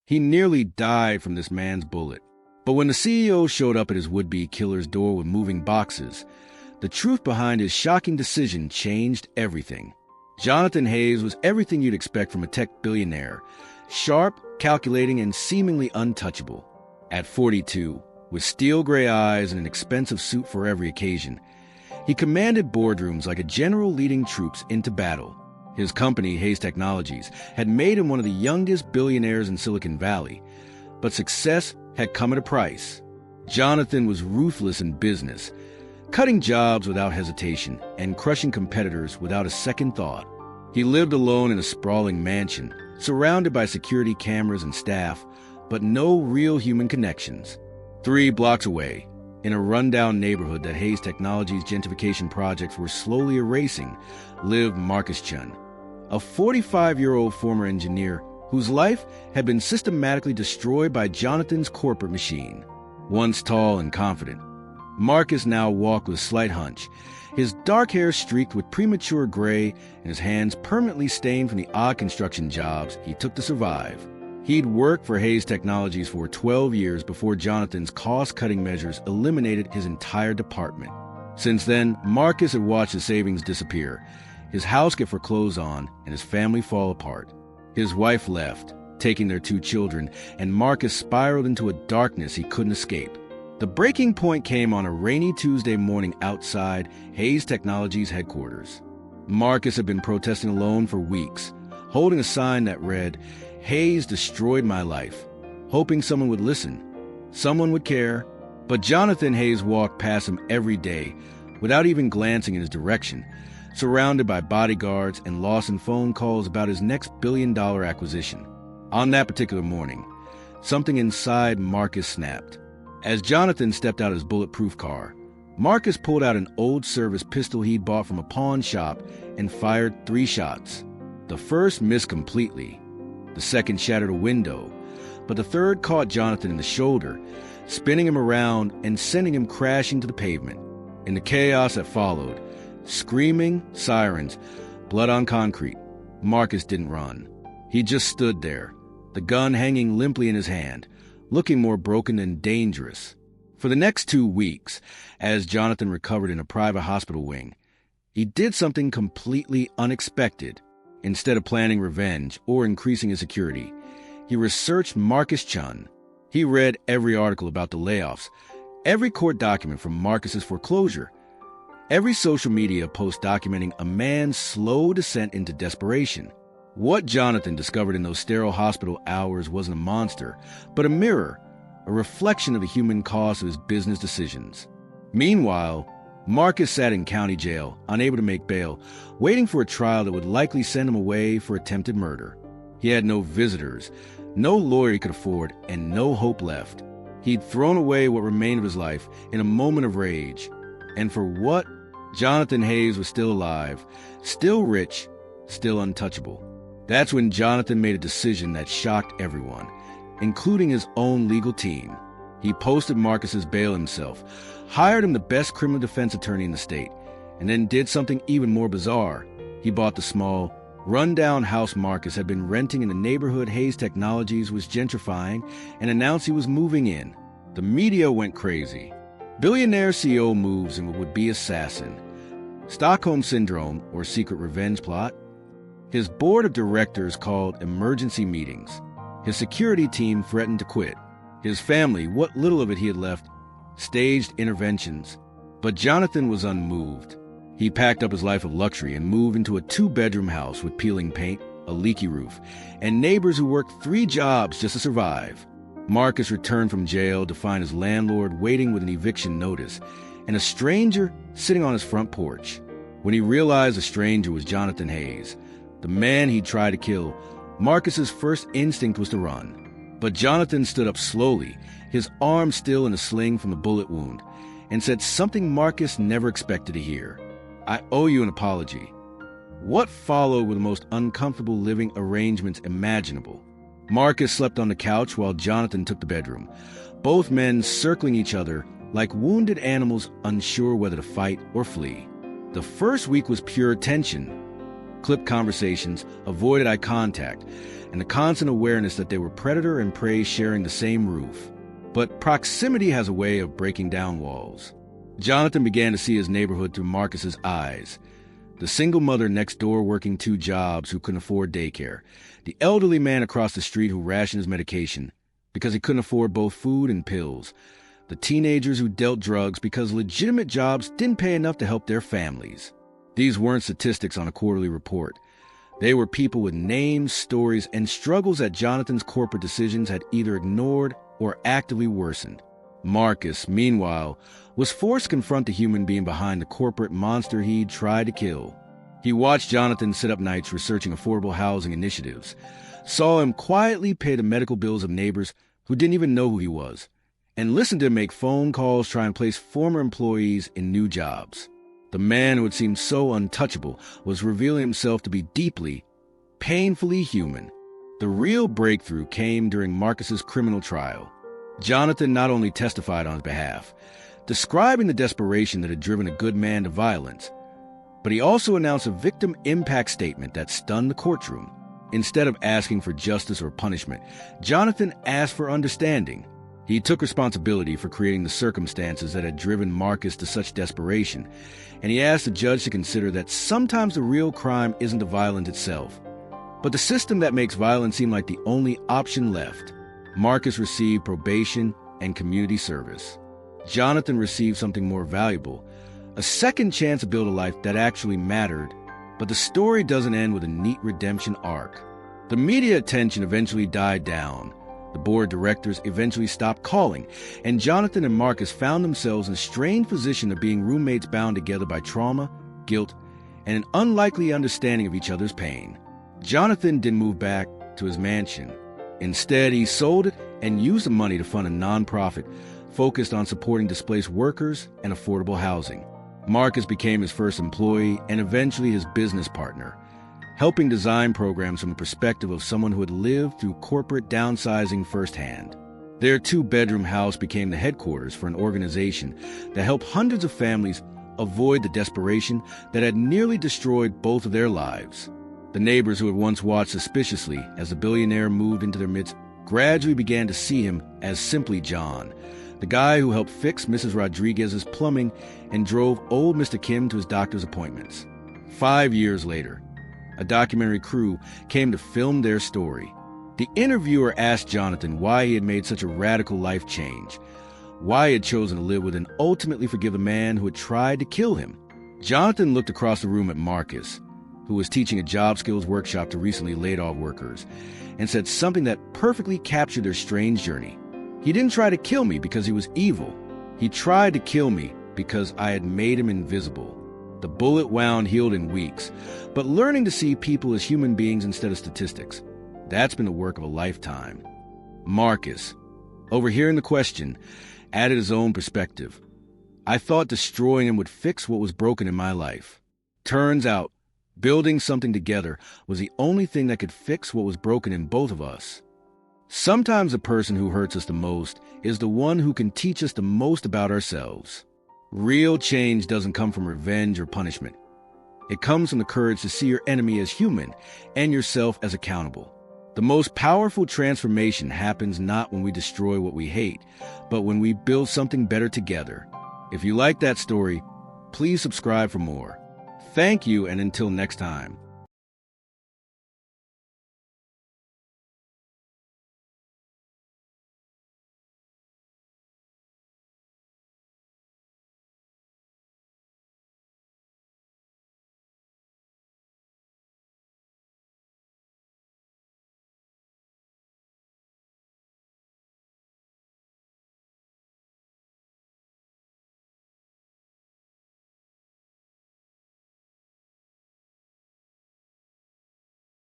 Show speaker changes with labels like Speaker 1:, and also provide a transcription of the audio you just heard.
Speaker 1: He nearly died from this man's bullet. But when the CEO showed up at his would-be killer's door with moving boxes, the truth behind his shocking decision changed everything. Jonathan Hayes was everything you'd expect from a tech billionaire: sharp, calculating, and seemingly untouchable. At 42, with steel gray eyes and an expensive suit for every occasion, he commanded boardrooms like a general leading troops into battle. His company, Hayes Technologies, had made him one of the youngest billionaires in Silicon Valley, but success had come at a price. Jonathan was ruthless in business, cutting jobs without hesitation and crushing competitors without a second thought. He lived alone in a sprawling mansion, surrounded by security cameras and staff, but no real human connections. 3 blocks away, in a rundown neighborhood that Hayes Technologies' gentrification projects were slowly erasing, lived Marcus Chun, a 45-year-old former engineer whose life had been systematically destroyed by Jonathan's corporate machine. Once tall and confident, Marcus now walked with a slight hunch, his dark hair streaked with premature gray and his hands permanently stained from the odd construction jobs he took to survive. He'd worked for Hayes Technologies for 12 years before Jonathan's cost-cutting measures eliminated his entire department. Since then, Marcus had watched his savings disappear, his house get foreclosed on, and his family fall apart. His wife left, taking their 2 children, and Marcus spiraled into a darkness he couldn't escape. The breaking point came on a rainy Tuesday morning outside Hayes Technologies headquarters. Marcus had been protesting alone for weeks, holding a sign that read, "Hayes destroyed my life," hoping someone would listen, someone would care. But Jonathan Hayes walked past him every day, without even glancing in his direction, surrounded by bodyguards and lost in phone calls about his next billion-dollar acquisition. On that particular morning, something inside Marcus snapped. As Jonathan stepped out of his bulletproof car, Marcus pulled out an old service pistol he'd bought from a pawn shop and fired 3 shots. The first missed completely. The second shattered a window, but the third caught Jonathan in the shoulder, spinning him around and sending him crashing to the pavement. In the chaos that followed, screaming, sirens, blood on concrete, Marcus didn't run. He just stood there, the gun hanging limply in his hand, looking more broken than dangerous. For the next 2 weeks, as Jonathan recovered in a private hospital wing, he did something completely unexpected. Instead of planning revenge or increasing his security, he researched Marcus Chun. He read every article about the layoffs, every court document from Marcus's foreclosure, every social media post documenting a man's slow descent into desperation. What Jonathan discovered in those sterile hospital hours wasn't a monster, but a mirror, a reflection of the human cost of his business decisions. Meanwhile, Marcus sat in county jail, unable to make bail, waiting for a trial that would likely send him away for attempted murder. He had no visitors, no lawyer he could afford, and no hope left. He'd thrown away what remained of his life in a moment of rage. And for what? Jonathan Hayes was still alive, still rich, still untouchable. That's when Jonathan made a decision that shocked everyone, including his own legal team. He posted Marcus's bail himself, hired him the best criminal defense attorney in the state, and then did something even more bizarre. He bought the small, run-down house Marcus had been renting in the neighborhood Hayes Technologies was gentrifying and announced he was moving in. The media went crazy. Billionaire CEO moves in what would be assassin. Stockholm Syndrome, or secret revenge plot. His board of directors called emergency meetings. His security team threatened to quit. His family, what little of it he had left, staged interventions. But Jonathan was unmoved. He packed up his life of luxury and moved into a 2-bedroom house with peeling paint, a leaky roof, and neighbors who worked 3 jobs just to survive. Marcus returned from jail to find his landlord waiting with an eviction notice and a stranger sitting on his front porch. When he realized the stranger was Jonathan Hayes, the man he'd tried to kill, Marcus's first instinct was to run. But Jonathan stood up slowly, his arm still in a sling from the bullet wound, and said something Marcus never expected to hear. "I owe you an apology." What followed were the most uncomfortable living arrangements imaginable. Marcus slept on the couch while Jonathan took the bedroom, both men circling each other like wounded animals unsure whether to fight or flee. The first week was pure tension. clipped conversations, avoided eye contact, and the constant awareness that they were predator and prey sharing the same roof. But proximity has a way of breaking down walls. Jonathan began to see his neighborhood through Marcus's eyes. The single mother next door working 2 jobs who couldn't afford daycare. The elderly man across the street who rationed his medication because he couldn't afford both food and pills. The teenagers who dealt drugs because legitimate jobs didn't pay enough to help their families. These weren't statistics on a quarterly report. They were people with names, stories, and struggles that Jonathan's corporate decisions had either ignored or actively worsened. Marcus, meanwhile, was forced to confront the human being behind the corporate monster he'd tried to kill. He watched Jonathan sit up nights researching affordable housing initiatives, saw him quietly pay the medical bills of neighbors who didn't even know who he was, and listened to him make phone calls trying to place former employees in new jobs. The man who had seemed so untouchable was revealing himself to be deeply, painfully human. The real breakthrough came during Marcus's criminal trial. Jonathan not only testified on his behalf, describing the desperation that had driven a good man to violence, but he also announced a victim impact statement that stunned the courtroom. Instead of asking for justice or punishment, Jonathan asked for understanding. He took responsibility for creating the circumstances that had driven Marcus to such desperation, and he asked the judge to consider that sometimes the real crime isn't the violence itself, but the system that makes violence seem like the only option left. Marcus received probation and community service. Jonathan received something more valuable, a second chance to build a life that actually mattered. But the story doesn't end with a neat redemption arc. The media attention eventually died down. The board of directors eventually stopped calling, and Jonathan and Marcus found themselves in a strange position of being roommates bound together by trauma, guilt, and an unlikely understanding of each other's pain. Jonathan didn't move back to his mansion. Instead, he sold it and used the money to fund a nonprofit focused on supporting displaced workers and affordable housing. Marcus became his first employee and eventually his business partner, helping design programs from the perspective of someone who had lived through corporate downsizing firsthand. Their 2-bedroom house became the headquarters for an organization that helped hundreds of families avoid the desperation that had nearly destroyed both of their lives. The neighbors who had once watched suspiciously as the billionaire moved into their midst gradually began to see him as simply John, the guy who helped fix Mrs. Rodriguez's plumbing and drove old Mr. Kim to his doctor's appointments. 5 years later, a documentary crew came to film their story. The interviewer asked Jonathan why he had made such a radical life change, why he had chosen to live with and ultimately forgive the man who had tried to kill him. Jonathan looked across the room at Marcus, who was teaching a job skills workshop to recently laid-off workers, and said something that perfectly captured their strange journey. He didn't try to kill me because he was evil. He tried to kill me because I had made him invisible. The bullet wound healed in weeks, but learning to see people as human beings instead of statistics, that's been the work of a lifetime. Marcus, overhearing the question, added his own perspective. I thought destroying him would fix what was broken in my life. Turns out, building something together was the only thing that could fix what was broken in both of us. Sometimes the person who hurts us the most is the one who can teach us the most about ourselves. Real change doesn't come from revenge or punishment. It comes from the courage to see your enemy as human and yourself as accountable. The most powerful transformation happens not when we destroy what we hate, but when we build something better together. If you like that story, please subscribe for more. Thank you, and until next time.